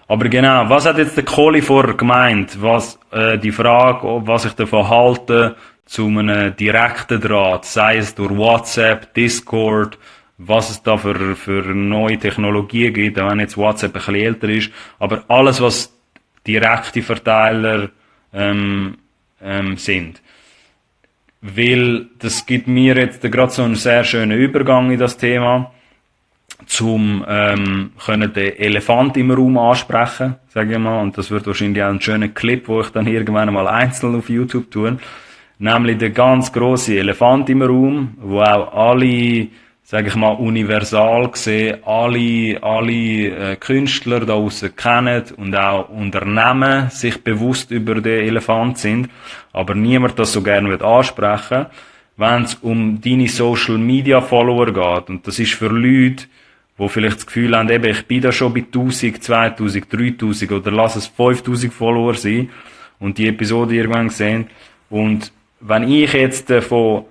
Aber genau, was hat jetzt der Kohli vorher gemeint? Was, die Frage, was ich davon halte, zu einem direkten Draht, sei es durch WhatsApp, Discord, was es da für neue Technologien gibt, auch wenn jetzt WhatsApp ein bisschen älter ist, aber alles, was direkte Verteiler sind. Weil das gibt mir jetzt gerade so einen sehr schönen Übergang in das Thema, zum können den Elefant im Raum ansprechen, sage ich mal, und das wird wahrscheinlich auch ein schöner Clip, wo ich dann irgendwann mal einzeln auf YouTube tue, nämlich der ganz große Elefant im Raum, wo auch alle, sage ich mal, universal gesehen, alle Künstler da draussen kennen und auch Unternehmen sich bewusst über den Elefant sind, aber niemand das so gerne wird ansprechen, wenn es um deine Social Media Follower geht. Und das ist für Leute, die vielleicht das Gefühl haben, eben, ich bin da schon bei 1000, 2000, 3000 oder lass es 5000 Follower sein und die Episode irgendwann sehen. Und wenn ich jetzt von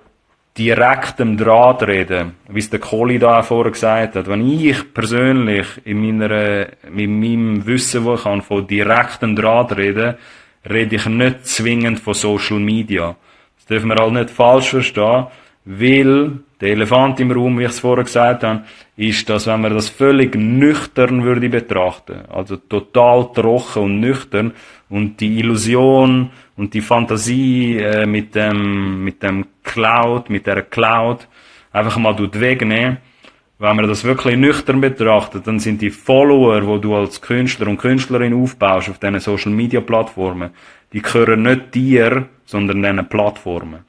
direktem Draht rede, wie es der Kohli da auch vorher gesagt hat, wenn ich persönlich mit meinem Wissen, wo ich kann, von direktem Draht rede ich nicht zwingend von Social Media. Das dürfen wir halt nicht falsch verstehen, weil der Elefant im Raum, wie ich es vorher gesagt habe, ist, dass wenn man das völlig nüchtern würde betrachten, also total trocken und nüchtern und die Illusion und die Fantasie mit der Cloud einfach mal wegnehmen, wenn man das wirklich nüchtern betrachtet, dann sind die Follower, die du als Künstler und Künstlerin aufbaust auf diesen Social Media Plattformen, die gehören nicht dir, sondern diesen Plattformen.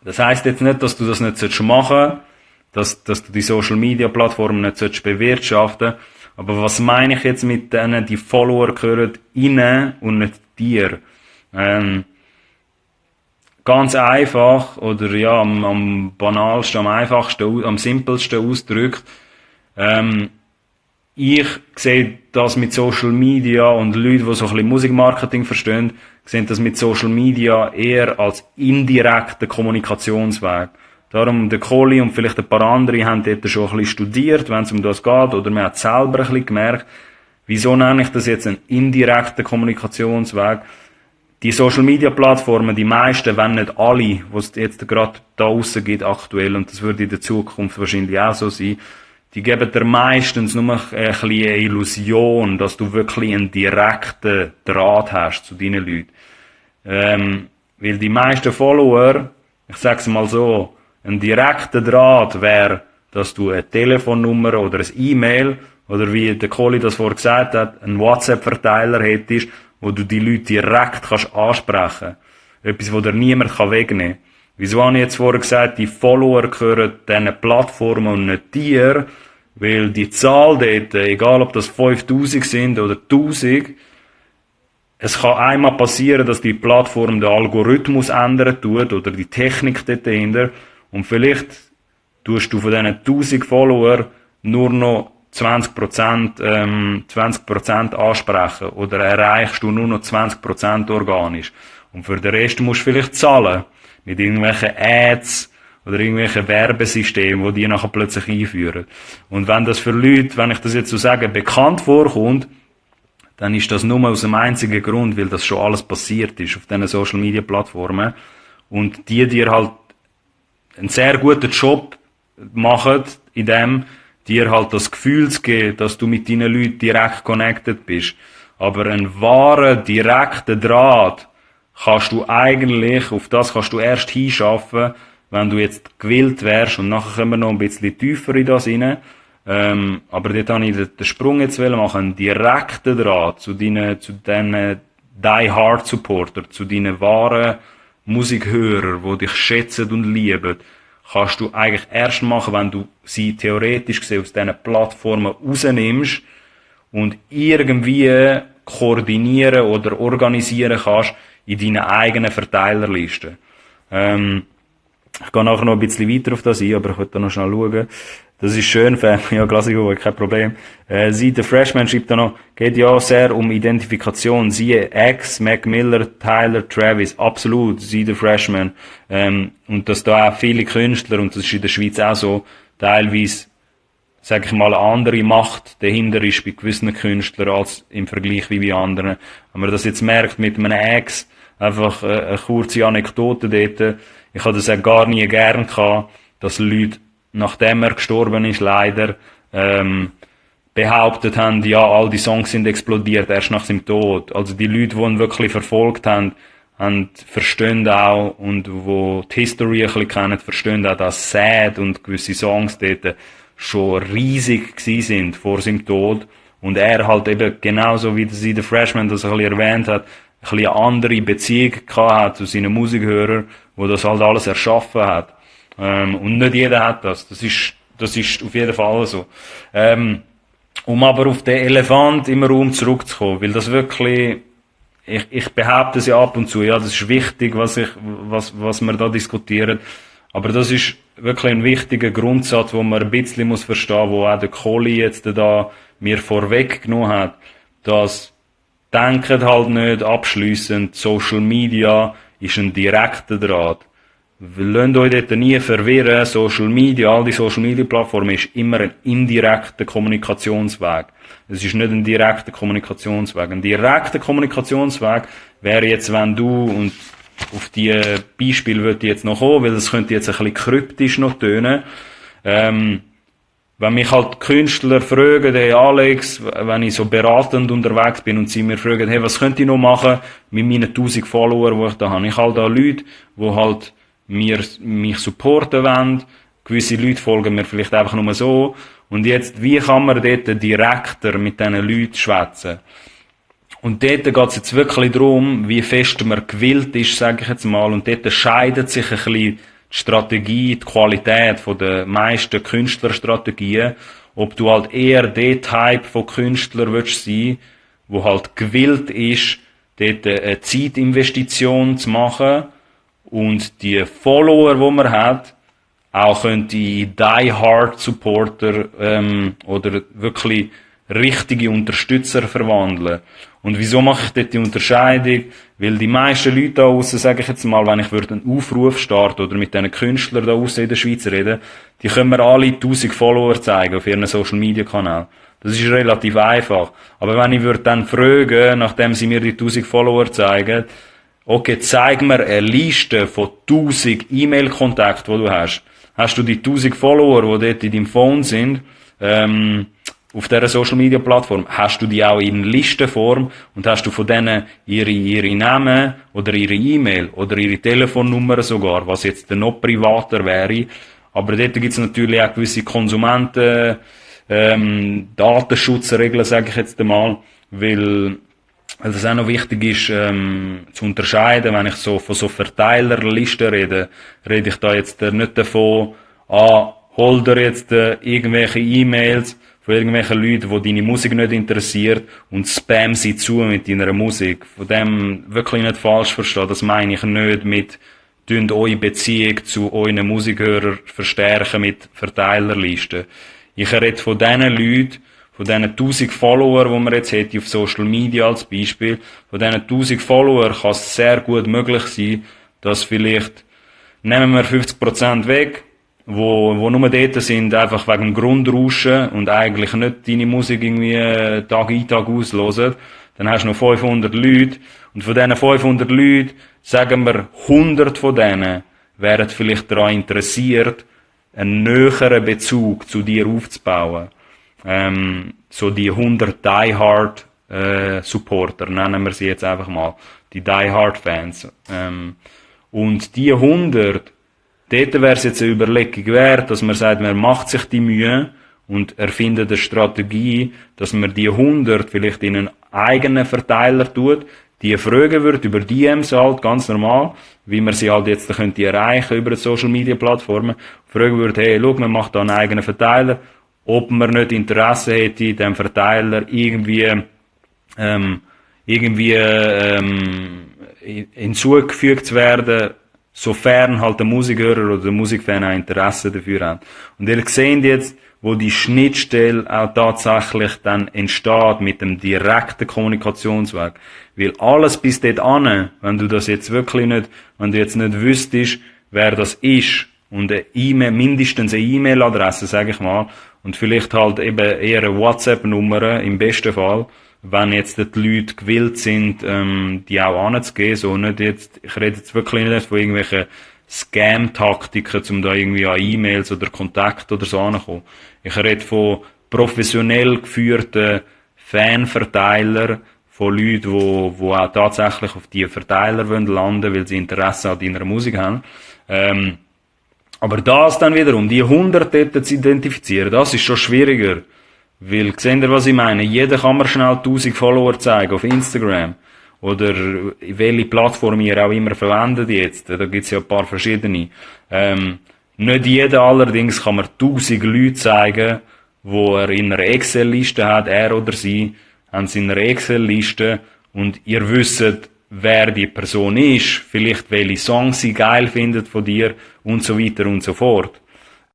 Das heisst jetzt nicht, dass du das nicht machen sollst, dass du die Social Media Plattformen nicht bewirtschaften sollst. Aber was meine ich jetzt mit denen, die Follower gehören ihnen und nicht dir? Ganz einfach, oder ja, am banalsten, am einfachsten, am simpelsten ausgedrückt, ich sehe das mit Social Media und Leute, die so ein bisschen Musikmarketing verstehen, sehen das mit Social Media eher als indirekten Kommunikationsweg. Darum, der Kohli und vielleicht ein paar andere haben dort schon ein bisschen studiert, wenn es um das geht, oder man hat selber ein bisschen gemerkt, wieso nenne ich das jetzt einen indirekten Kommunikationsweg? Die Social Media Plattformen, die meisten, wenn nicht alle, die es jetzt gerade da draussen gibt aktuell, und das würde in der Zukunft wahrscheinlich auch so sein, die geben dir meistens nur ein bisschen eine Illusion, dass du wirklich einen direkten Draht hast zu deinen Leuten. Weil die meisten Follower, ich sag's mal so, ein direkter Draht wäre, dass du eine Telefonnummer oder ein E-Mail oder wie der Kohli das vorher gesagt hat, einen WhatsApp-Verteiler hättest, wo du die Leute direkt kannst ansprechen. Etwas, wo dir niemand wegnehmen kann. Wieso habe ich jetzt vorher gesagt, die Follower gehören diesen Plattformen und nicht dir? Weil die Zahl dort, egal ob das 5000 sind oder 1000, es kann einmal passieren, dass die Plattform den Algorithmus ändern tut oder die Technik dort dahinter und vielleicht tust du von diesen 1000 Follower nur noch 20% ansprechen oder erreichst du nur noch 20% organisch. Und für den Rest musst du vielleicht zahlen. Mit irgendwelchen Ads oder irgendwelchen Werbesystemen, die nachher plötzlich einführen. Und wenn das für Leute, wenn ich das jetzt so sage, bekannt vorkommt, dann ist das nur aus dem einzigen Grund, weil das schon alles passiert ist auf diesen Social Media Plattformen und die dir halt einen sehr guten Job machen, in dem dir halt das Gefühl zu geben, dass du mit deinen Leuten direkt connected bist. Aber einen wahren, direkten Draht kannst du eigentlich, auf das kannst du erst hinschaffen, wenn du jetzt gewillt wärst, und nachher kommen wir noch ein bisschen tiefer in das rein. Aber dort habe ich den Sprung jetzt machen, einen direkten Draht zu deinen Die Hard Supporter, zu deinen wahren Musikhörer, die dich schätzen und lieben, kannst du eigentlich erst machen, wenn du sie theoretisch gesehen aus diesen Plattformen rausnimmst und irgendwie koordinieren oder organisieren kannst in deinen eigenen Verteilerlisten. Ich gehe nachher noch ein bisschen weiter auf das ein, aber ich will da noch schnell schauen. Das ist schön, ja, Glasgow, kein Problem. Sie, der Freshman schreibt da noch, geht ja sehr um Identifikation. Siehe X, Mac Miller, Tyler, Travis, absolut, sie, der Freshman. Und dass da auch viele Künstler, und das ist in der Schweiz auch so, teilweise sage ich mal, eine andere Macht dahinter ist bei gewissen Künstlern als im Vergleich wie bei anderen. Wenn man das jetzt merkt mit einem Ex, einfach eine kurze Anekdote dort, ich habe das auch gar nie gern gehabt, dass Leute, nachdem er gestorben ist, leider, behauptet haben, ja, all die Songs sind explodiert, erst nach seinem Tod. Also die Leute, die ihn wirklich verfolgt haben, verstehen auch, und wo die History ein bisschen kennen, verstehen auch, dass Sad und gewisse Songs dort schon riesig gewesen sind vor seinem Tod. Und er halt eben genauso wie der Freshman das ein bisschen erwähnt hat, ein bisschen eine andere Beziehung gehabt hat zu seinen Musikhörern, wo das halt alles erschaffen hat. Und nicht jeder hat das. Das ist auf jeden Fall so. Um aber auf den Elefant im Raum zurückzukommen, weil das wirklich, ich behaupte es ja ab und zu, ja, das ist wichtig, was wir da diskutieren, aber das ist wirklich ein wichtiger Grundsatz, wo man ein bisschen muss verstehen, wo auch der Kohli jetzt da mir vorweggenommen hat, dass denkt halt nicht abschliessend, Social Media ist ein direkter Draht. Lasst euch dort nie verwirren, Social Media, all die Social Media Plattformen ist immer ein indirekter Kommunikationsweg. Es ist nicht ein direkter Kommunikationsweg. Ein direkter Kommunikationsweg wäre jetzt, wenn du, und auf die Beispiele würde ich jetzt noch kommen, weil das könnte jetzt ein bisschen kryptisch noch tönen, wenn mich halt Künstler fragen, hey Alex, wenn ich so beratend unterwegs bin und sie mir fragen, hey, was könnte ich noch machen mit meinen 1000 Followern, die ich da habe? Ich halt da Leute, die halt mich supporten wollen. Gewisse Leute folgen mir vielleicht einfach nur so. Und jetzt, wie kann man dort direkter mit diesen Leuten schwätzen? Und dort geht es jetzt wirklich darum, wie fest man gewillt ist, sage ich jetzt mal. Und dort scheidet sich ein bisschen die Strategie, die Qualität von den meisten Künstlerstrategien. Ob du halt eher der Type von Künstler willst sein, wo halt gewillt ist, dort eine Zeitinvestition zu machen und die Follower, die man hat, auch könnte Die Hard Supporter oder wirklich richtige Unterstützer verwandeln. Und wieso mache ich dort die Unterscheidung? Weil die meisten Leute da draussen, sage ich jetzt mal, wenn ich einen Aufruf starte oder mit diesen Künstlern da draussen in der Schweiz reden, die können mir alle 1000 Follower zeigen auf ihren Social Media Kanal. Das ist relativ einfach. Aber wenn ich dann fragen, nachdem sie mir die 1000 Follower zeigen, okay, zeig mir eine Liste von 1000 E-Mail-Kontakten, die du hast. Hast du die 1000 Follower, die dort in deinem Phone sind, auf dieser Social Media Plattform, hast du die auch in Listenform und hast du von denen ihre Namen oder ihre E-Mail oder ihre Telefonnummer sogar, was jetzt noch privater wäre. Aber dort gibt es natürlich auch gewisse Konsumenten, Datenschutzregeln, sage ich jetzt einmal, weil das auch noch wichtig ist, zu unterscheiden, wenn ich so von so Verteilerlisten rede ich da jetzt nicht davon, hol dir jetzt irgendwelche E-Mails von irgendwelchen Leuten, die deine Musik nicht interessiert und spam sie zu mit deiner Musik. Von dem wirklich nicht falsch verstehen, das meine ich nicht mit eure Beziehung zu euren Musikhörern verstärken mit Verteilerlisten. Ich rede von diesen Leuten, von diesen 1000 Follower, die man jetzt hätte auf Social Media als Beispiel, von diesen 1000 Follower kann es sehr gut möglich sein, dass vielleicht, nehmen wir 50% weg, wo nur dort sind, einfach wegen dem Grundrauschen und eigentlich nicht deine Musik irgendwie Tag ein, Tag aus hören, dann hast du noch 500 Leute und von diesen 500 Leuten, sagen wir 100 von denen, wären vielleicht daran interessiert, einen näheren Bezug zu dir aufzubauen. So die 100 Die Hard Supporter, nennen wir sie jetzt einfach mal, die Die Hard Fans. Und die 100, dort wäre es jetzt eine Überlegung wert, dass man sagt, man macht sich die Mühe und erfindet eine Strategie, dass man die 100 vielleicht in einen eigenen Verteiler tut, die fragen wird über DMs halt, ganz normal, wie man sie halt jetzt könnte erreichen über die Social Media Plattformen, fragen würde, hey, schau, man macht da einen eigenen Verteiler, ob man nicht Interesse hätte, dem Verteiler irgendwie hinzugefügt zu werden, sofern halt der Musikhörer oder der Musikfan auch Interesse dafür hat. Und ihr seht jetzt, wo die Schnittstelle auch tatsächlich dann entsteht mit dem direkten Kommunikationsweg. Weil alles bis dort an, wenn du das jetzt wirklich nicht, wenn du jetzt nicht wüsstest, wer das ist, und eine E-Mail, mindestens eine E-Mail-Adresse, sage ich mal, Und vielleicht halt eben eher eine WhatsApp-Nummer im besten Fall, wenn jetzt die Leute gewillt sind, die auch anzugeben, so nicht jetzt, ich rede jetzt wirklich nicht von irgendwelchen Scam-Taktiken, um da irgendwie an E-Mails oder Kontakt oder so anzukommen. Ich rede von professionell geführten Fanverteiler, von Leuten, die auch tatsächlich auf die Verteiler landen wollen, weil sie Interesse an deiner Musik haben. Aber das dann wiederum, die 100 dort zu identifizieren, das ist schon schwieriger. Weil, seht ihr, was ich meine? Jeder kann mir schnell 1000 Follower zeigen auf Instagram. Oder welche Plattform ihr auch immer verwendet jetzt. Da gibt's ja ein paar verschiedene. Nicht jeder allerdings kann mir 1000 Leute zeigen, wo er in einer Excel-Liste hat, er oder sie, haben sie in einer Excel-Liste und ihr wisst, wer die Person ist, vielleicht welche Songs sie geil findet von dir und so weiter und so fort.